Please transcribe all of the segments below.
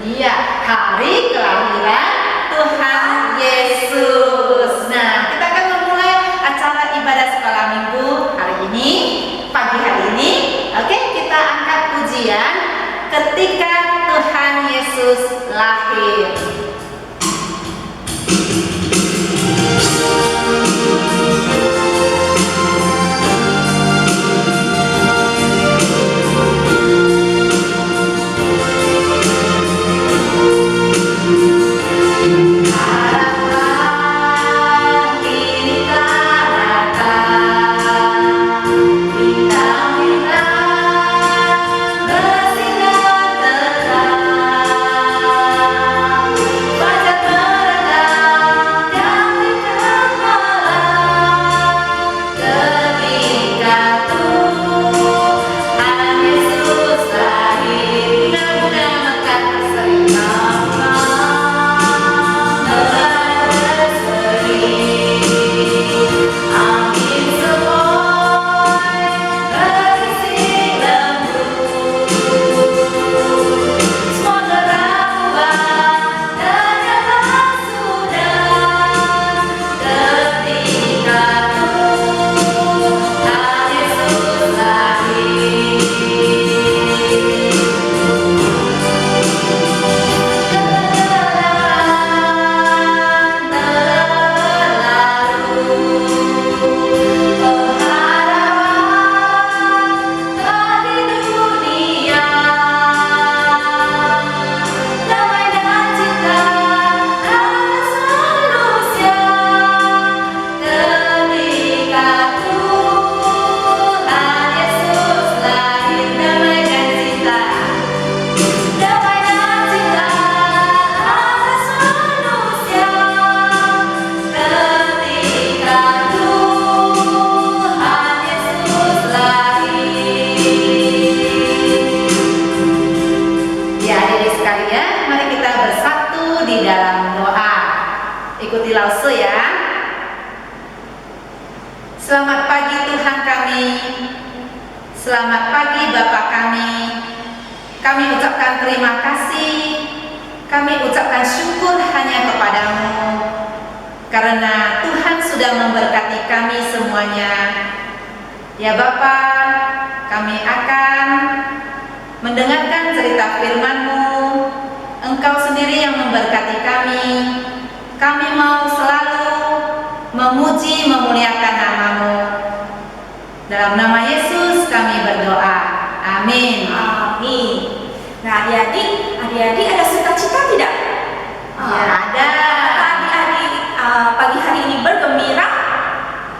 Iya, hari kelahiran Tuhan Yesus. Nah, kita akan memulai acara ibadah sekolah minggu hari ini, pagi hari ini. Oke, kita angkat pujian ketika Tuhan Yesus lahir. Selamat pagi Tuhan kami, selamat pagi Bapa kami. Kami ucapkan terima kasih, kami ucapkan syukur hanya kepadamu, karena Tuhan sudah memberkati kami semuanya. Ya Bapa, kami akan mendengarkan cerita firman-Mu. Engkau sendiri yang memberkati kami. Kami mau selalu memuji, memuliakan nama-Mu. Dalam nama Yesus kami berdoa. Amin. Amin. Nah, adik-adik ada sukacita tidak? Ya, ada. Adik-adik pagi hari ini bergembira?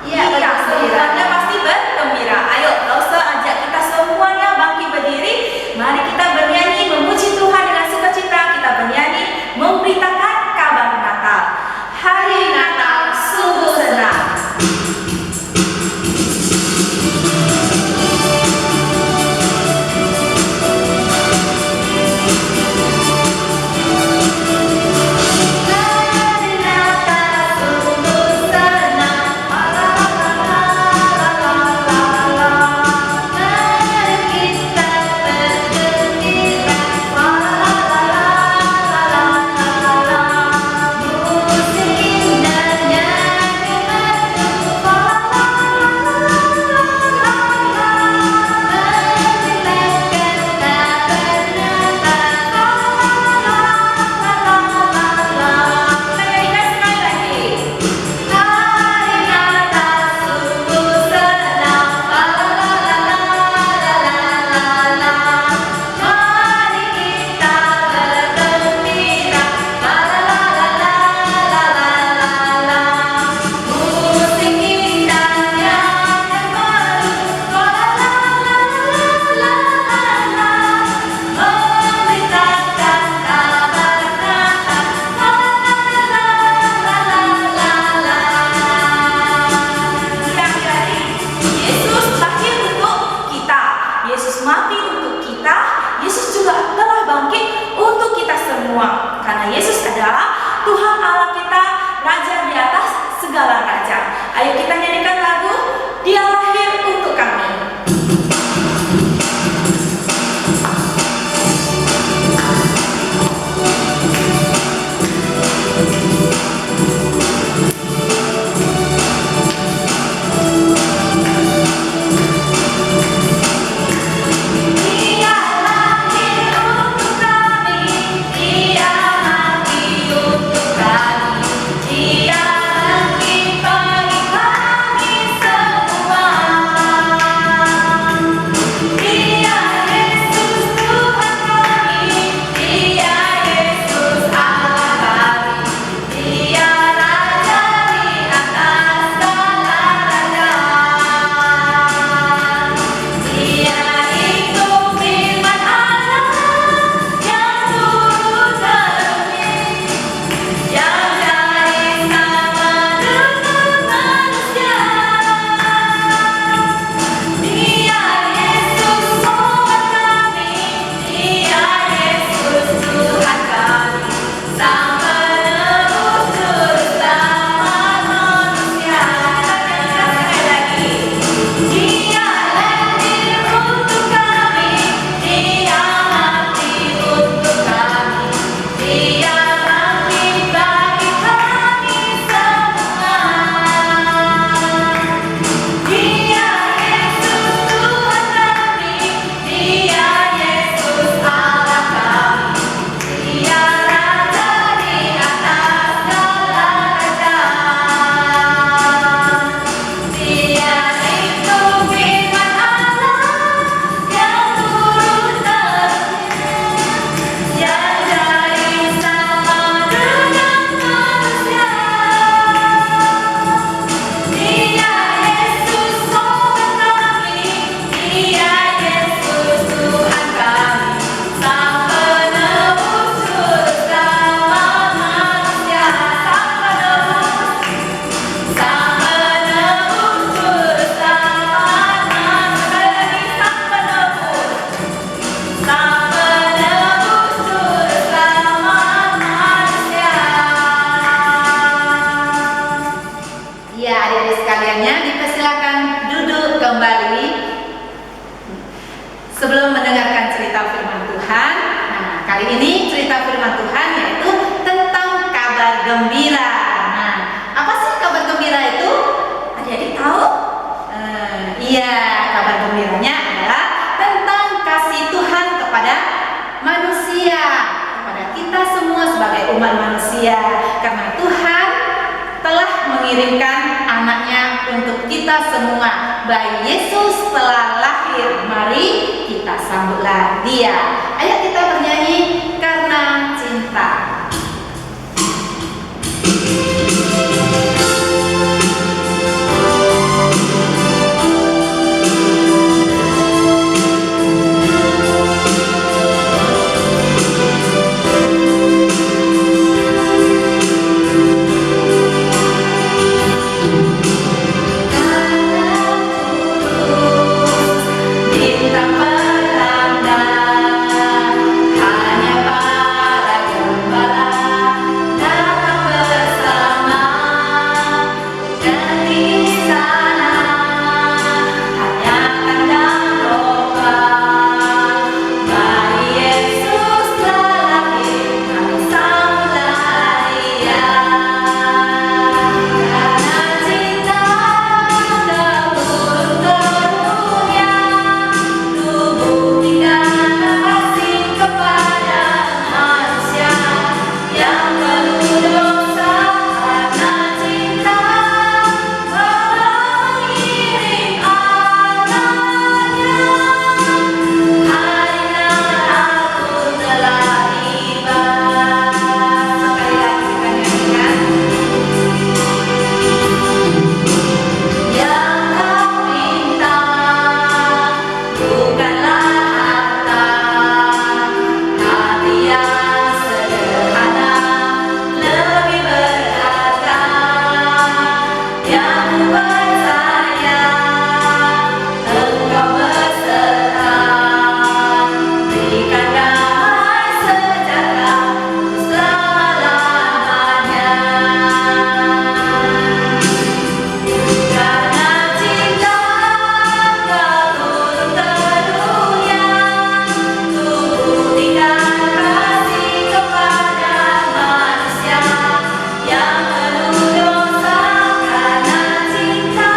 Iya, semuanya pasti bergembira. Ayo, Lausa ajak kita semuanya bangkit berdiri. Mari kita bernyanyi memuji Tuhan dengan sukacita. Kita bernyanyi memberitakan kabar Natal. Hari Natal sungguh senang. Karena Yesus adalah Tuhan Allah kita, Raja di atas segala raja. Ayo kita nyanyikan lagu Dia Lahir Untuk Kami. gembira. Nah, apa sih kabar gembira itu? Adik-adik tahu? Iya, kabar gembiranya adalah tentang kasih Tuhan kepada manusia, kepada kita semua sebagai umat manusia. Karena Tuhan telah mengirimkan anaknya untuk kita semua. Bayi Yesus telah lahir, mari kita sambutlah dia. Ayo kita bernyanyi karena cinta. Bintang melanda, hanya para gembala datang bersama. Dan di sana hanya kandang domba. Bayi Yesus telah lahir, kami sambutlah Dia. Karena cinta terturun ke dunia, tubuh berikan kasih kepada manusia yang penuh dosa. Karena cinta Allah mengirim anaknya. Hari Natal pun telah tiba. Sekali lagi kita nyanyikan. Yang kau minta bukanlah harta, hati yang sederhana lebih berharga. Yang percaya engkau berserta, berikan damai sejahtera untuk selama-lamanya. Karena cinta terturun ke dunia, tubuh berikan kasih kepada manusia yang penuh dosa. Karena cinta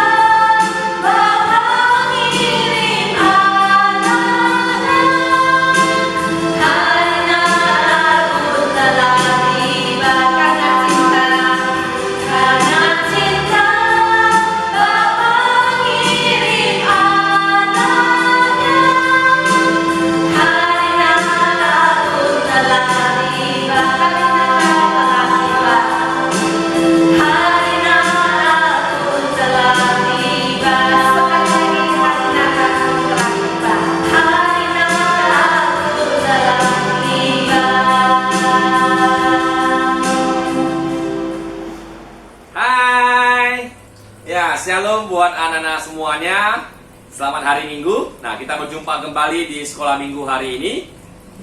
Bapa mengirim anaknya. Hari Natal pun telah tiba. Karena cinta Bapa mengirim anaknya. Hari Natal pun telah tiba. Hari Natal pun telah tiba. Sekali lagi, hari Natal pun telah tiba. Hari Natal pun telah tiba. Hai, ya shalom buat anak-anak semuanya. Selamat hari Minggu. Nah, kita berjumpa kembali di sekolah Minggu hari ini.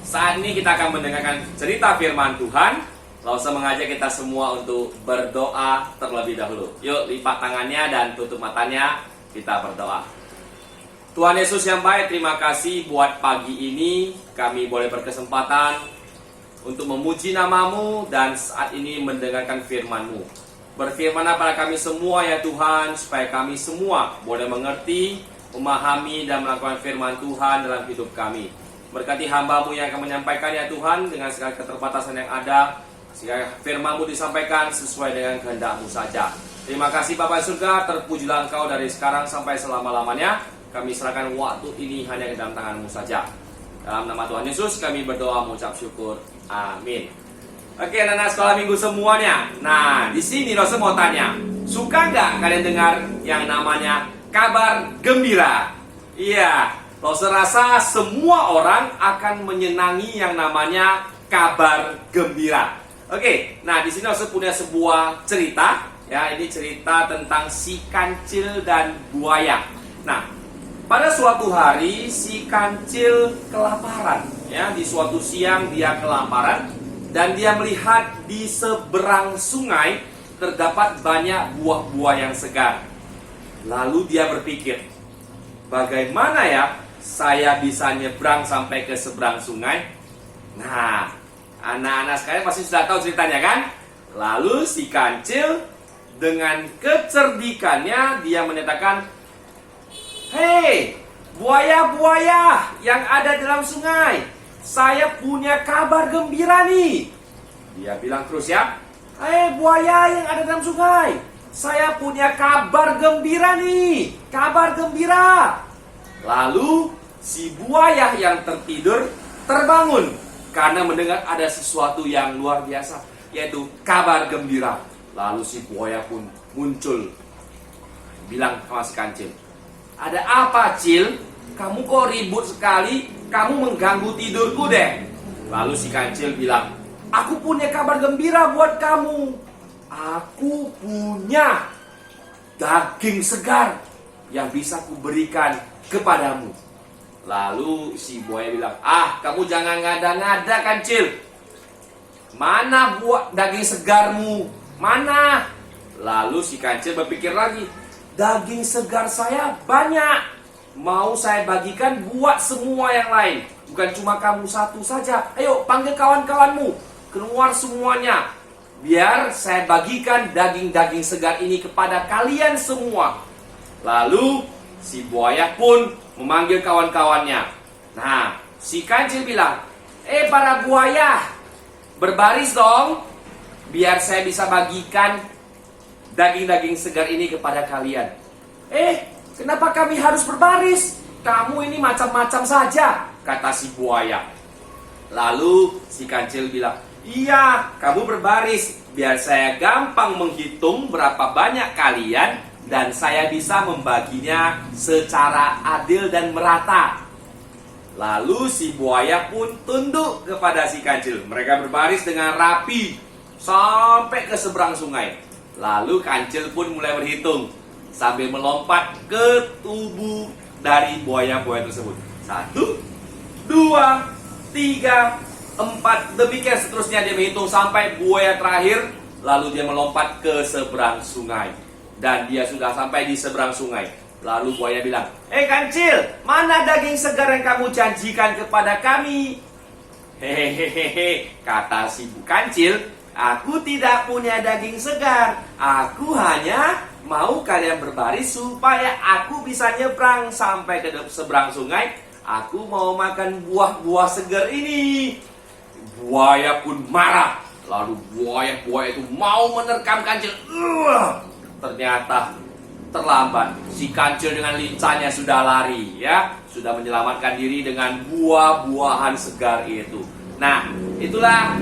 Saat ini kita akan mendengarkan cerita firman Tuhan. Lalu saya mengajak kita semua untuk berdoa terlebih dahulu. Yuk, lipat tangannya dan tutup matanya. Kita berdoa. Tuhan Yesus yang baik, terima kasih buat pagi ini kami boleh berkesempatan untuk memuji nama-Mu dan saat ini mendengarkan firman-Mu. Berfirmanlah pada kami semua ya Tuhan, supaya kami semua boleh mengerti, memahami dan melakukan firman Tuhan dalam hidup kami. Berkati hamba-Mu yang akan menyampaikan ya Tuhan, dengan segala keterbatasan yang ada, sehingga firman-Mu disampaikan sesuai dengan kehendak-Mu saja. Terima kasih Bapa surga, terpujilah Engkau dari sekarang sampai selama-lamanya. Kami serahkan waktu ini hanya ke dalam tangan-Mu saja. Dalam nama Tuhan Yesus kami berdoa mengucap syukur. Amin. Oke, anak-anak sekolah Minggu semuanya. Nah, di sini Rosa mau tanya, suka nggak kalian dengar yang namanya kabar gembira? Iya, Rosa rasa semua orang akan menyenangi yang namanya kabar gembira. Oke, nah di sini Rosa punya sebuah cerita. Ya, ini cerita tentang si kancil dan buaya. Nah, pada suatu hari si kancil kelaparan. Ya, di suatu siang dia kelaparan. Dan dia melihat di seberang sungai terdapat banyak buah-buah yang segar. Lalu dia berpikir, bagaimana ya saya bisa nyebrang sampai ke seberang sungai? Nah, anak-anak sekalian pasti sudah tahu ceritanya kan? Lalu si kancil dengan kecerdikannya dia menyatakan, "Hei, buaya-buaya yang ada dalam sungai, saya punya kabar gembira nih." Dia bilang terus ya, "Hei buaya yang ada dalam sungai, saya punya kabar gembira nih, kabar gembira." Lalu si buaya yang tertidur terbangun karena mendengar ada sesuatu yang luar biasa, yaitu kabar gembira. Lalu si buaya pun muncul, bilang sama si kancil, "Ada apa, Cil? Kamu kok ribut sekali? Kamu mengganggu tidurku deh." Lalu si kancil bilang, "Aku punya kabar gembira buat kamu. Aku punya daging segar yang bisa kuberikan kepadamu." Lalu si buaya bilang, "Kamu jangan ngada-ngada, kancil. Mana buat daging segarmu? Mana?" Lalu si kancil berpikir lagi, "Daging segar saya banyak. Mau saya bagikan buat semua yang lain. Bukan cuma kamu satu saja. Ayo panggil kawan-kawanmu. Keluar semuanya. Biar saya bagikan daging-daging segar ini kepada kalian semua." Lalu si buaya pun memanggil kawan-kawannya. Nah, si kancil bilang, "Para buaya, berbaris dong. Biar saya bisa bagikan daging-daging segar ini kepada kalian." Kenapa kami harus berbaris? Kamu ini macam-macam saja, kata si buaya. Lalu si kancil bilang, "Iya, kamu berbaris. Biar saya gampang menghitung berapa banyak kalian dan saya bisa membaginya secara adil dan merata." Lalu si buaya pun tunduk kepada si kancil. Mereka berbaris dengan rapi sampai ke seberang sungai. Lalu kancil pun mulai berhitung sambil melompat ke tubuh dari buaya-buaya tersebut. 1, 2, 3, 4. Demikian seterusnya dia menghitung sampai buaya terakhir. Lalu dia melompat ke seberang sungai. Dan dia sudah sampai di seberang sungai. Lalu buaya bilang, "Kancil, mana daging segar yang kamu janjikan kepada kami?" "Hehehe," kata si kancil, "aku tidak punya daging segar. Aku hanya mau kalian berbaris supaya aku bisa nyebrang sampai ke seberang sungai. Aku mau makan buah-buah segar ini." Buaya pun marah. Lalu buaya itu mau menerkam kancil. Ternyata terlambat. Si kancil dengan lincahnya sudah lari, ya, sudah menyelamatkan diri dengan buah-buahan segar itu. Nah, itulah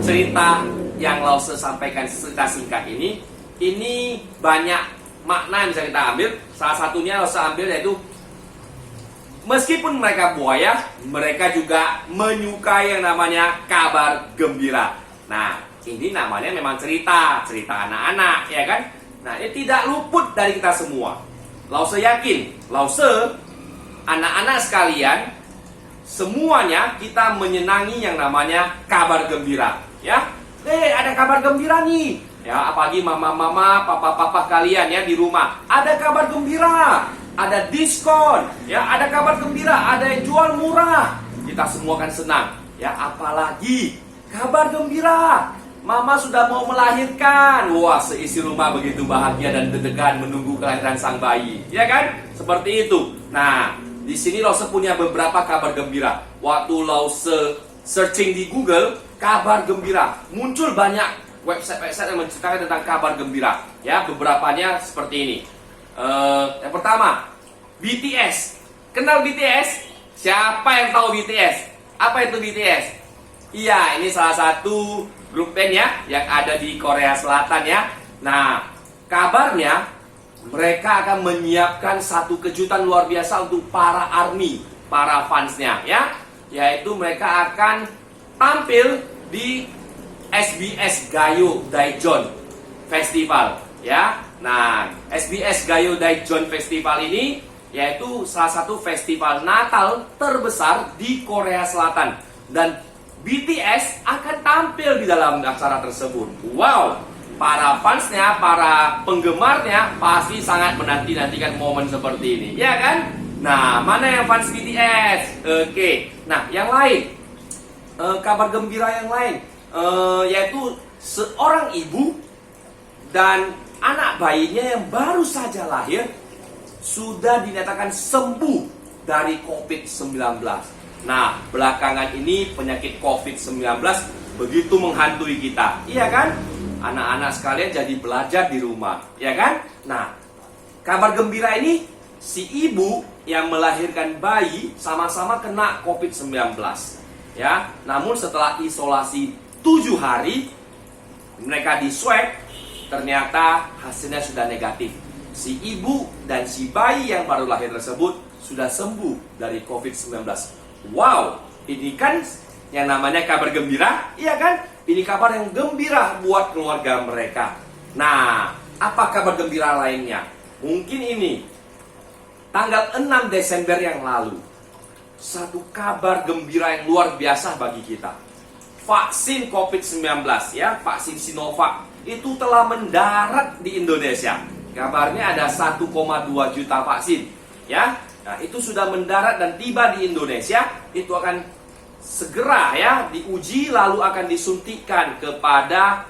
cerita yang Lause sampaikan, cerita singkat ini. Ini banyak makna yang bisa kita ambil. Salah satunya Lause ambil yaitu, meskipun mereka buaya, mereka juga menyukai yang namanya kabar gembira. Nah, ini namanya memang cerita anak-anak, ya kan? Nah, ini tidak luput dari kita semua. Lause yakin, Lause, anak-anak sekalian, semuanya kita menyenangi yang namanya kabar gembira, ya. Ada kabar gembira nih. Ya, apalagi mama-mama, papa-papa kalian ya di rumah. Ada kabar gembira, ada diskon, ya, ada kabar gembira, ada yang jual murah. Kita semua kan senang, ya, apalagi kabar gembira. Mama sudah mau melahirkan. Wah, seisi rumah begitu bahagia dan deg-degan menunggu kelahiran sang bayi, ya kan? Seperti itu. Nah, di sini Lause punya beberapa kabar gembira. Waktu Lause searching di Google, kabar gembira, muncul banyak website-website yang menceritakan tentang kabar gembira. Ya, beberapanya seperti ini. Yang pertama, BTS. Kenal BTS? Siapa yang tahu BTS? Apa itu BTS? Iya, ini salah satu grup band ya yang ada di Korea Selatan ya. Nah, kabarnya mereka akan menyiapkan satu kejutan luar biasa untuk para ARMY, para fansnya ya. Yaitu mereka akan tampil di SBS Gayo Daejeon Festival ya. Nah, SBS Gayo Daejeon Festival ini yaitu salah satu festival Natal terbesar di Korea Selatan, dan BTS akan tampil di dalam acara tersebut. Wow, para fansnya, para penggemarnya pasti sangat menanti-nantikan momen seperti ini, ya kan? Nah, mana yang fans BTS? Oke. Nah, yang lain, kabar gembira yang lain, yaitu seorang seorang ibu dan anak bayinya yang baru saja lahir sudah dinyatakan sembuh dari COVID-19. Nah, belakangan ini penyakit COVID-19 begitu menghantui kita, iya kan? Anak-anak sekalian jadi belajar di rumah, iya kan? Nah, kabar gembira ini, si ibu yang melahirkan bayi sama-sama kena COVID-19. Ya, namun setelah isolasi 7 hari, mereka di swab, ternyata hasilnya sudah negatif. Si ibu dan si bayi yang baru lahir tersebut sudah sembuh dari COVID-19. Wow, ini kan yang namanya kabar gembira, iya kan? Ini kabar yang gembira buat keluarga mereka. Nah, apa kabar gembira lainnya? Mungkin ini, tanggal 6 Desember yang lalu, satu kabar gembira yang luar biasa bagi kita. Vaksin COVID-19, ya, vaksin Sinovac, itu telah mendarat di Indonesia. Kabarnya ada 1,2 juta vaksin, ya. Nah, itu sudah mendarat dan tiba di Indonesia. Itu akan segera, ya, diuji lalu akan disuntikan kepada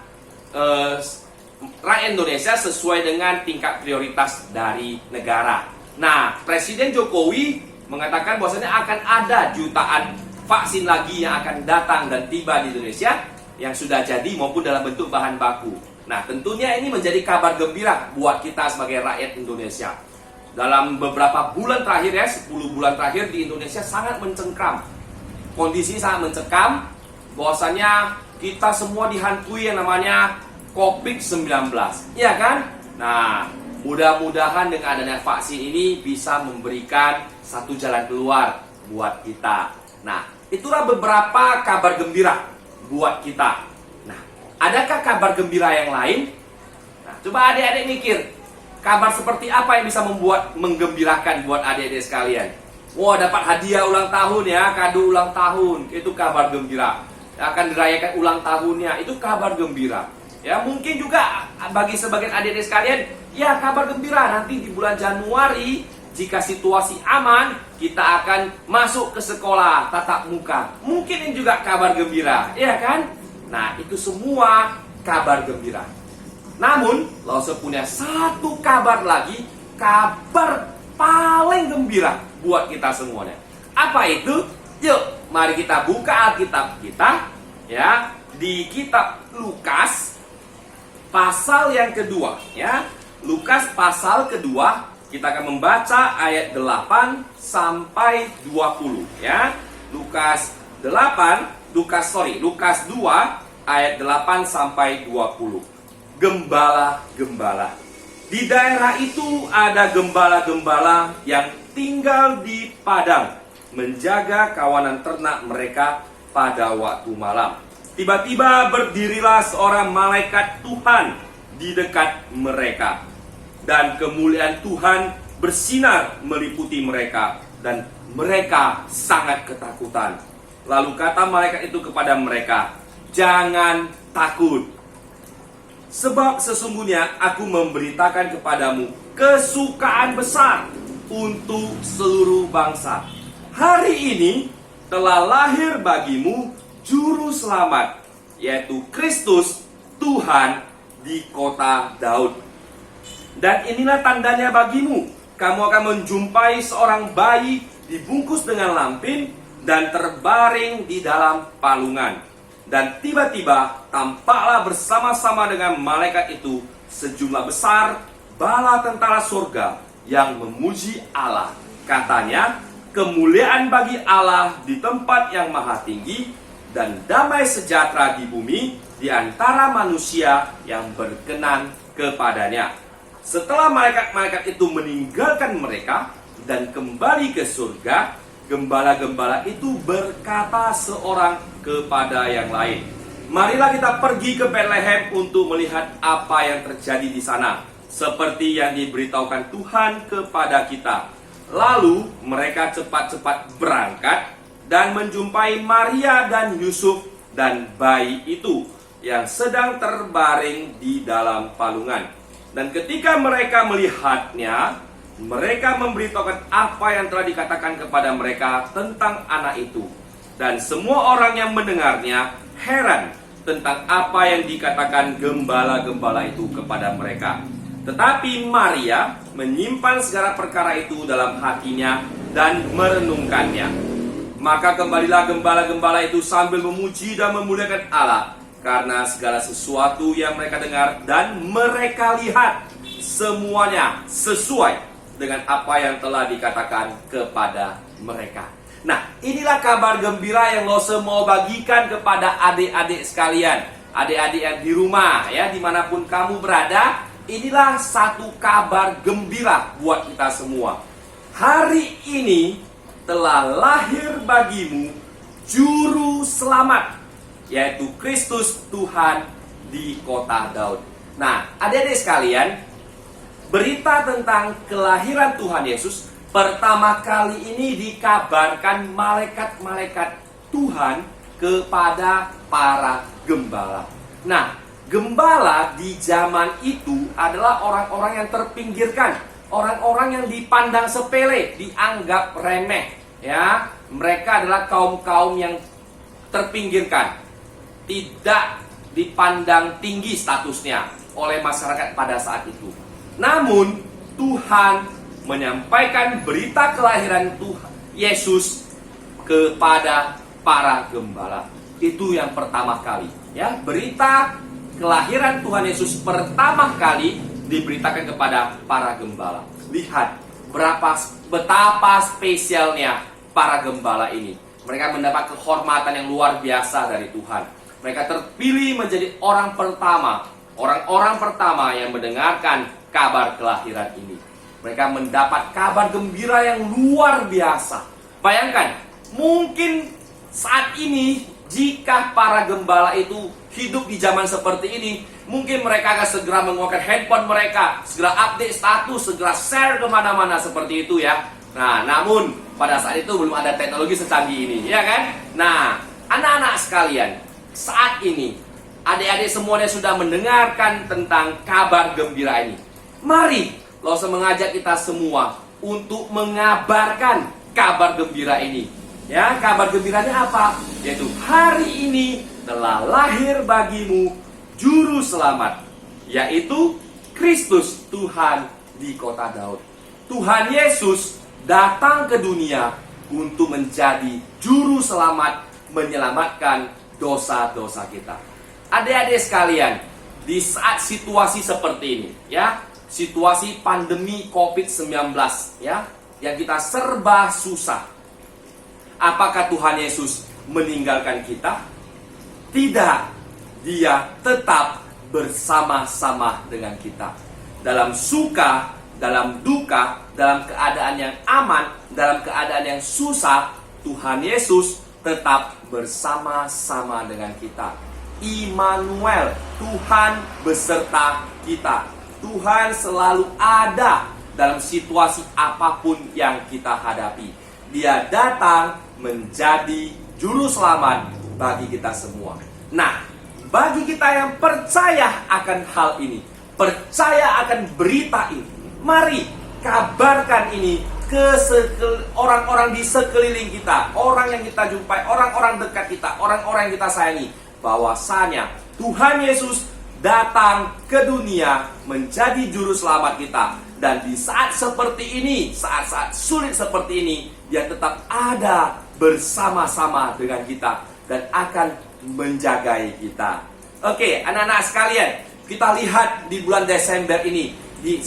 rakyat Indonesia sesuai dengan tingkat prioritas dari negara. Nah, Presiden Jokowi mengatakan bahwasanya akan ada jutaan vaksin lagi yang akan datang dan tiba di Indonesia yang sudah jadi maupun dalam bentuk bahan baku. Nah, tentunya ini menjadi kabar gembira buat kita sebagai rakyat Indonesia. Dalam beberapa bulan terakhir, ya, 10 bulan terakhir di Indonesia sangat mencengkram. Kondisi sangat mencekam, bahwasanya kita semua dihantui yang namanya COVID-19, iya kan? Nah, mudah-mudahan dengan adanya vaksin ini bisa memberikan satu jalan keluar buat kita. Nah, itulah beberapa kabar gembira buat kita. Nah, adakah kabar gembira yang lain? Nah, coba adik-adik mikir, kabar seperti apa yang bisa membuat menggembirakan buat adik-adik sekalian? Wah, dapat hadiah ulang tahun, ya, kado ulang tahun, itu kabar gembira. Akan dirayakan ulang tahunnya, itu kabar gembira. Ya, mungkin juga bagi sebagian adik-adik sekalian, ya, kabar gembira nanti di bulan Januari, jika situasi aman, kita akan masuk ke sekolah tatap muka. Mungkin ini juga kabar gembira, ya kan? Nah, itu semua kabar gembira. Namun, Lause punya satu kabar lagi, kabar paling gembira buat kita semuanya. Apa itu? Yuk, mari kita buka Alkitab kita, ya, di kitab Lukas pasal yang kedua, ya. Lukas pasal kedua, kita akan membaca ayat 8 sampai 20, ya. Lukas 2 ayat 8 sampai 20. Gembala-gembala. Di daerah itu ada gembala-gembala yang tinggal di padang, menjaga kawanan ternak mereka pada waktu malam. Tiba-tiba berdirilah seorang malaikat Tuhan di dekat mereka, dan kemuliaan Tuhan bersinar meliputi mereka, dan mereka sangat ketakutan. Lalu kata malaikat itu kepada mereka, "Jangan takut, sebab sesungguhnya aku memberitakan kepadamu kesukaan besar untuk seluruh bangsa. Hari ini telah lahir bagimu Juru Selamat, yaitu Kristus Tuhan di kota Daud. Dan inilah tandanya bagimu, kamu akan menjumpai seorang bayi dibungkus dengan lampin dan terbaring di dalam palungan. Dan tiba-tiba tampaklah bersama-sama dengan malaikat itu sejumlah besar bala tentara surga yang memuji Allah. Katanya, kemuliaan bagi Allah di tempat yang maha tinggi, dan damai sejahtera di bumi di antara manusia yang berkenan kepadanya." Setelah malaikat-malaikat itu meninggalkan mereka dan kembali ke surga, gembala-gembala itu berkata seorang kepada yang lain, "Marilah kita pergi ke Betlehem untuk melihat apa yang terjadi di sana, seperti yang diberitahukan Tuhan kepada kita." Lalu mereka cepat-cepat berangkat dan menjumpai Maria dan Yusuf dan bayi itu yang sedang terbaring di dalam palungan. Dan ketika mereka melihatnya, mereka memberitahukan apa yang telah dikatakan kepada mereka tentang anak itu. Dan semua orang yang mendengarnya heran tentang apa yang dikatakan gembala-gembala itu kepada mereka. Tetapi Maria menyimpan segala perkara itu dalam hatinya dan merenungkannya. Maka kembalilah gembala-gembala itu sambil memuji dan memuliakan Allah karena segala sesuatu yang mereka dengar dan mereka lihat semuanya sesuai dengan apa yang telah dikatakan kepada mereka. Nah, inilah kabar gembira yang Lose mau bagikan kepada adik-adik sekalian, adik-adik yang di rumah ya, dimanapun kamu berada. Inilah satu kabar gembira buat kita semua. Hari ini telah lahir bagimu juru selamat, yaitu Kristus Tuhan di kota Daud. Nah, adik-adik sekalian, berita tentang kelahiran Tuhan Yesus pertama kali ini dikabarkan malaikat-malaikat Tuhan kepada para gembala. Nah, gembala di zaman itu adalah orang-orang yang terpinggirkan, orang-orang yang dipandang sepele, dianggap remeh. Ya, mereka adalah kaum-kaum yang terpinggirkan, tidak dipandang tinggi statusnya oleh masyarakat pada saat itu. Namun Tuhan menyampaikan berita kelahiran Tuhan Yesus kepada para gembala. Itu yang pertama kali, ya, berita kelahiran Tuhan Yesus pertama kali diberitakan kepada para gembala. Lihat betapa spesialnya para gembala ini. Mereka mendapat kehormatan yang luar biasa dari Tuhan. Mereka terpilih menjadi orang-orang pertama yang mendengarkan kabar kelahiran ini. Mereka mendapat kabar gembira yang luar biasa. Bayangkan, mungkin saat ini jika para gembala itu hidup di zaman seperti ini, mungkin mereka akan segera mengeluarkan handphone mereka, segera update status, segera share kemana-mana seperti itu ya. Nah, namun pada saat itu belum ada teknologi secanggih ini, ya kan? Nah, anak-anak sekalian, saat ini adik-adik semuanya sudah mendengarkan tentang kabar gembira ini. Mari Lose mengajak kita semua untuk mengabarkan kabar gembira ini. Ya, kabar gembiranya apa? Yaitu hari ini telah lahir bagimu juru selamat, yaitu Kristus Tuhan di kota Daud. Tuhan Yesus datang ke dunia untuk menjadi juru selamat, menyelamatkan dosa-dosa kita. Adik-adik sekalian, di saat situasi seperti ini, ya, situasi pandemi COVID-19, ya, yang kita serba susah. Apakah Tuhan Yesus meninggalkan kita? Tidak. Dia tetap bersama-sama dengan kita. Dalam suka, dalam duka, dalam keadaan yang aman, dalam keadaan yang susah, Tuhan Yesus tetap bersama-sama dengan kita. Immanuel, Tuhan beserta kita. Tuhan selalu ada dalam situasi apapun yang kita hadapi. Dia datang menjadi juru selamat bagi kita semua. Nah, bagi kita yang percaya akan hal ini, percaya akan berita ini, mari kabarkan ini ke orang-orang di sekeliling kita, orang yang kita jumpai, orang-orang dekat kita, orang-orang yang kita sayangi, bahwasanya Tuhan Yesus datang ke dunia menjadi juru selamat kita. Dan di saat seperti ini, saat-saat sulit seperti ini, Dia tetap ada bersama-sama dengan kita dan akan menjagai kita. Oke, anak-anak sekalian, kita lihat di bulan Desember ini, di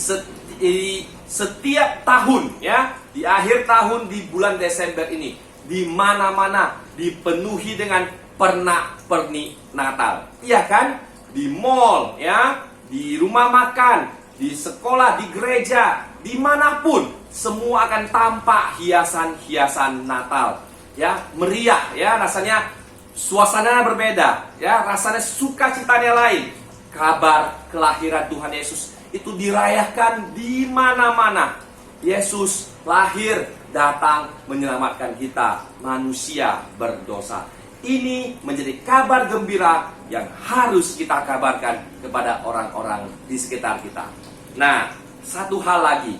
setiap tahun, ya, di akhir tahun di bulan Desember ini, di mana-mana dipenuhi dengan pernak-pernik Natal. Iya kan? Di mall, ya, di rumah makan, di sekolah, di gereja, dimanapun, semua akan tampak hiasan-hiasan Natal. Ya, meriah, ya, rasanya suasananya berbeda, ya, rasanya sukacitanya lain. Kabar kelahiran Tuhan Yesus itu dirayakan di mana-mana. Yesus lahir, datang menyelamatkan kita, manusia berdosa. Ini menjadi kabar gembira yang harus kita kabarkan kepada orang-orang di sekitar kita. Nah, satu hal lagi,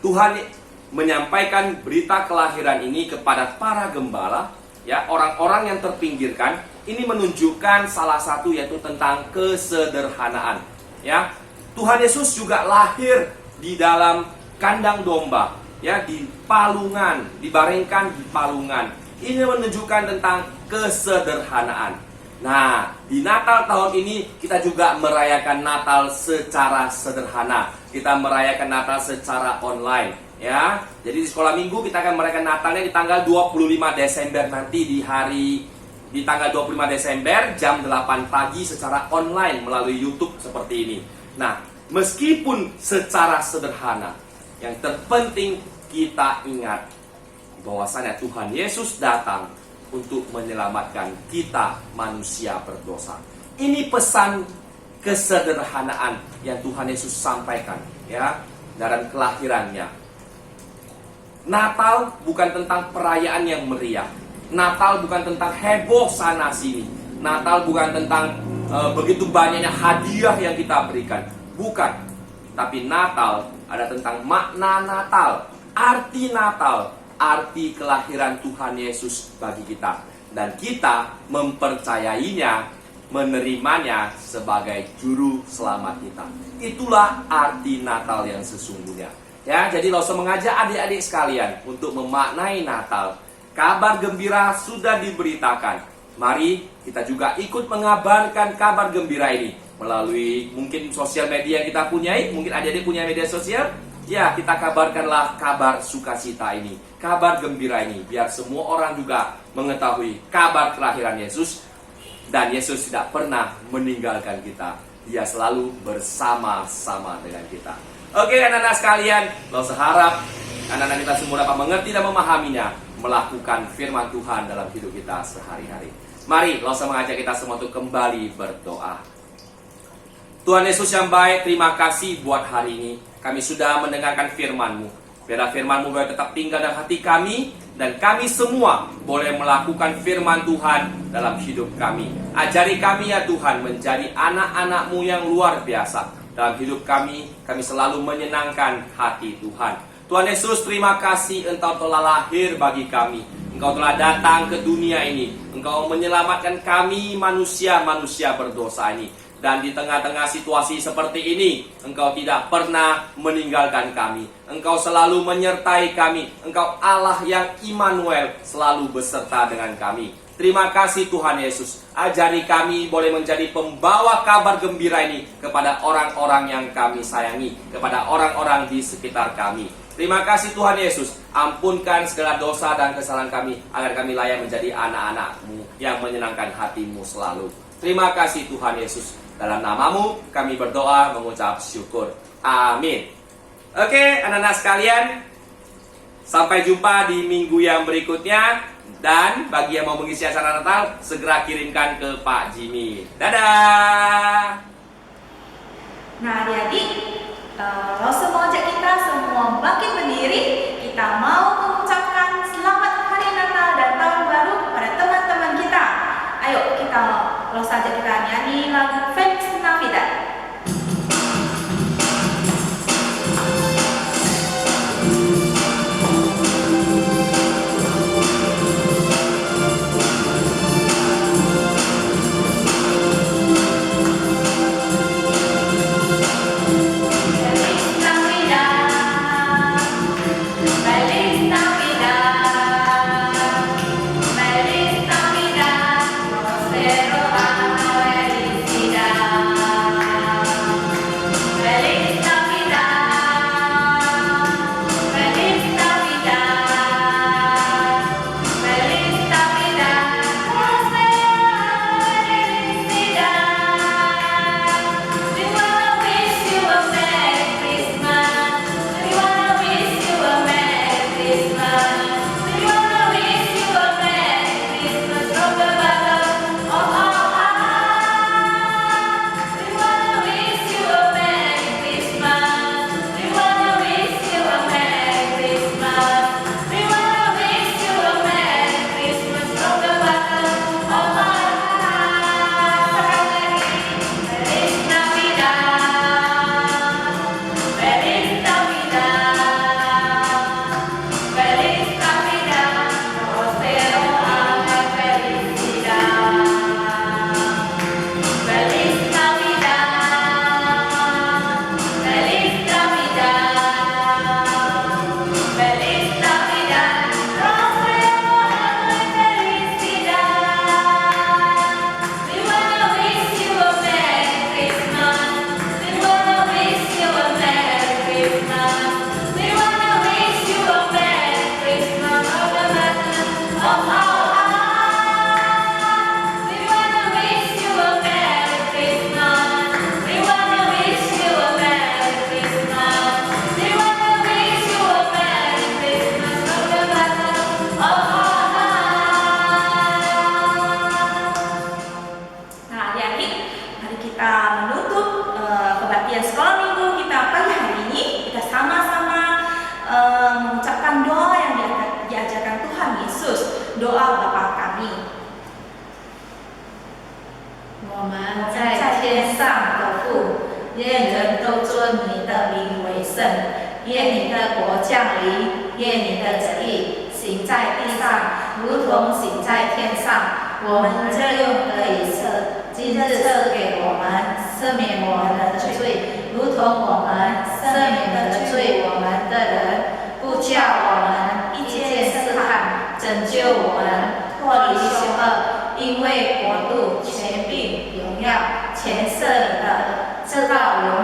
Tuhan menyampaikan berita kelahiran ini kepada para gembala, ya, orang-orang yang terpinggirkan, ini menunjukkan salah satu yaitu tentang kesederhanaan. Ya, Tuhan Yesus juga lahir di dalam kandang domba, ya, di palungan, dibaringkan di palungan. Ini menunjukkan tentang kesederhanaan. Nah, di Natal tahun ini kita juga merayakan Natal secara sederhana. Kita merayakan Natal secara online, ya. Jadi di sekolah minggu kita akan merayakan Natalnya di tanggal 25 Desember nanti di tanggal 25 Desember jam 8 pagi secara online melalui YouTube seperti ini. Nah, meskipun secara sederhana, yang terpenting kita ingat bahwasanya Tuhan Yesus datang untuk menyelamatkan kita manusia berdosa. Ini pesan kesederhanaan yang Tuhan Yesus sampaikan, ya, dalam kelahirannya. Natal bukan tentang perayaan yang meriah. Natal bukan tentang heboh sana sini. Natal bukan tentang begitu banyaknya hadiah yang kita berikan. Bukan. Tapi Natal ada tentang makna Natal, arti Natal, arti kelahiran Tuhan Yesus bagi kita. Dan kita mempercayainya, menerimanya sebagai juru selamat kita. Itulah arti Natal yang sesungguhnya. Ya, jadi langsung mengajak adik-adik sekalian untuk memaknai Natal. Kabar gembira sudah diberitakan. Mari kita juga ikut mengabarkan kabar gembira ini melalui mungkin sosial media yang kita punyai. Mungkin adik-adik punya media sosial. Ya, kita kabarkanlah kabar sukacita ini, kabar gembira ini, biar semua orang juga mengetahui kabar kelahiran Yesus. Dan Yesus tidak pernah meninggalkan kita. Dia selalu bersama-sama dengan kita. Oke, anak-anak sekalian, lo seharap anak-anak kita semua dapat mengerti dan memahaminya, melakukan firman Tuhan dalam hidup kita sehari-hari. Mari, lo mengajak kita semua untuk kembali berdoa. Tuhan Yesus yang baik, terima kasih buat hari ini. Kami sudah mendengarkan firman-Mu. Biarlah firman-Mu boleh tetap tinggal dalam hati kami, dan kami semua boleh melakukan firman Tuhan dalam hidup kami. Ajari kami ya Tuhan menjadi anak-anak-Mu yang luar biasa. Dalam hidup kami selalu menyenangkan hati Tuhan. Tuhan Yesus, terima kasih Engkau telah lahir bagi kami. Engkau telah datang ke dunia ini. Engkau menyelamatkan kami manusia-manusia berdosa ini. Dan di tengah-tengah situasi seperti ini, Engkau tidak pernah meninggalkan kami. Engkau selalu menyertai kami. Engkau Allah yang Immanuel, selalu beserta dengan kami. Terima kasih Tuhan Yesus. Ajari kami boleh menjadi pembawa kabar gembira ini kepada orang-orang yang kami sayangi, kepada orang-orang di sekitar kami. Terima kasih Tuhan Yesus. Ampunkan segala dosa dan kesalahan kami, agar kami layak menjadi anak-anak-Mu yang menyenangkan hati-Mu selalu. Terima kasih Tuhan Yesus. Dalam nama-Mu kami berdoa mengucap syukur. Amin. Oke, anak-anak sekalian, sampai jumpa di minggu yang berikutnya. Dan bagi yang mau mengisi acara Natal, segera kirimkan ke Pak Jimmy. Dadah. Nah, adik-adik, Rosa mau ajak kita semua bangkit berdiri. Kita mau mengucapkan selamat hari Natal dan tahun baru kepada teman-teman kita. Ayo kita Rosa ajak kita nyanyi lagu Feliz Navidad. menutup kebaktian sekolah minggu kita pagi hari ini, kita sama-sama mengucapkan doa yang diajarkan Tuhan Yesus, doa Bapa kami. 我们在天上的父，愿人都尊你的名为圣，愿你的国降临，愿你的旨意行在地上，如同行在天上。我们日用的饮食，今日赐给我们，赦免我们的罪，如同我们赦免得罪我们的人，不叫我们遇见试探，拯救我们脱离凶恶。因为国度、权柄、荣耀，全是你的，直到永